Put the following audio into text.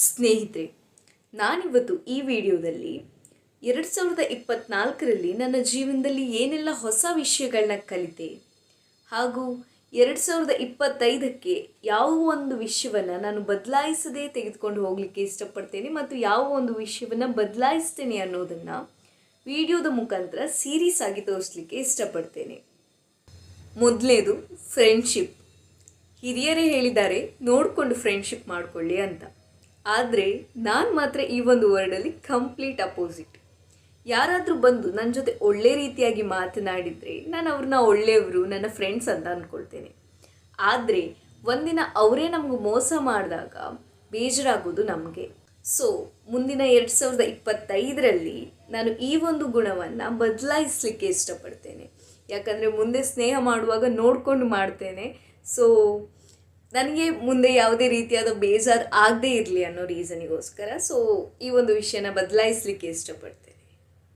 ಸ್ನೇಹಿತರೆ, ನಾನಿವತ್ತು ಈ ವಿಡಿಯೋದಲ್ಲಿ 2024ರಲ್ಲಿ ನನ್ನ ಜೀವನದಲ್ಲಿ ಏನೆಲ್ಲ ಹೊಸ ವಿಷಯಗಳನ್ನ ಕಲಿತೆ ಹಾಗೂ 2025ಕ್ಕೆ ಯಾವ ಒಂದು ವಿಷಯವನ್ನು ನಾನು ಬದಲಾಯಿಸದೇ ತೆಗೆದುಕೊಂಡು ಹೋಗಲಿಕ್ಕೆ ಇಷ್ಟಪಡ್ತೇನೆ ಮತ್ತು ಯಾವ ಒಂದು ವಿಷಯವನ್ನು ಬದಲಾಯಿಸ್ತೇನೆ ಅನ್ನೋದನ್ನು ವಿಡಿಯೋದ ಮುಖಾಂತರ ಸೀರೀಸ್ ಆಗಿ ತೋರಿಸಲಿಕ್ಕೆ ಇಷ್ಟಪಡ್ತೇನೆ. ಮೊದಲನೇದು ಫ್ರೆಂಡ್ಶಿಪ್. ಹಿರಿಯರೇ ಹೇಳಿದ್ದಾರೆ ನೋಡಿಕೊಂಡು ಫ್ರೆಂಡ್ಶಿಪ್ ಮಾಡಿಕೊಳ್ಳಿ ಅಂತ. ಆದರೆ ನಾನು ಮಾತ್ರ ಈ ಒಂದು ವರ್ಡಲ್ಲಿ ಕಂಪ್ಲೀಟ್ ಅಪೋಸಿಟ್. ಯಾರಾದರೂ ಬಂದು ನನ್ನ ಜೊತೆ ಒಳ್ಳೆ ರೀತಿಯಾಗಿ ಮಾತನಾಡಿದರೆ ನಾನು ಅವ್ರನ್ನ ಒಳ್ಳೆಯವರು, ನನ್ನ ಫ್ರೆಂಡ್ಸ್ ಅಂತ ಅಂದ್ಕೊಳ್ತೇನೆ. ಆದರೆ ಒಂದಿನ ಅವರೇ ನಮಗೆ ಮೋಸ ಮಾಡಿದಾಗ ಬೇಜಾರಾಗೋದು ನಮಗೆ. ಸೊ ಮುಂದಿನ 2025ರಲ್ಲಿ ನಾನು ಈ ಒಂದು ಗುಣವನ್ನು ಬದಲಾಯಿಸಲಿಕ್ಕೆ ಇಷ್ಟಪಡ್ತೇನೆ. ಯಾಕಂದರೆ ಮುಂದೆ ಸ್ನೇಹ ಮಾಡುವಾಗ ನೋಡಿಕೊಂಡು ಮಾಡ್ತೇನೆ. ಸೊ ನನಗೆ ಮುಂದೆ ಯಾವುದೇ ರೀತಿಯಾದ ಬೇಜಾರು ಆಗದೇ ಇರಲಿ ಅನ್ನೋ ರೀಸನಿಗೋಸ್ಕರ ಈ ಒಂದು ವಿಷಯನ ಬದಲಾಯಿಸಲಿಕ್ಕೆ ಇಷ್ಟಪಡ್ತೇನೆ.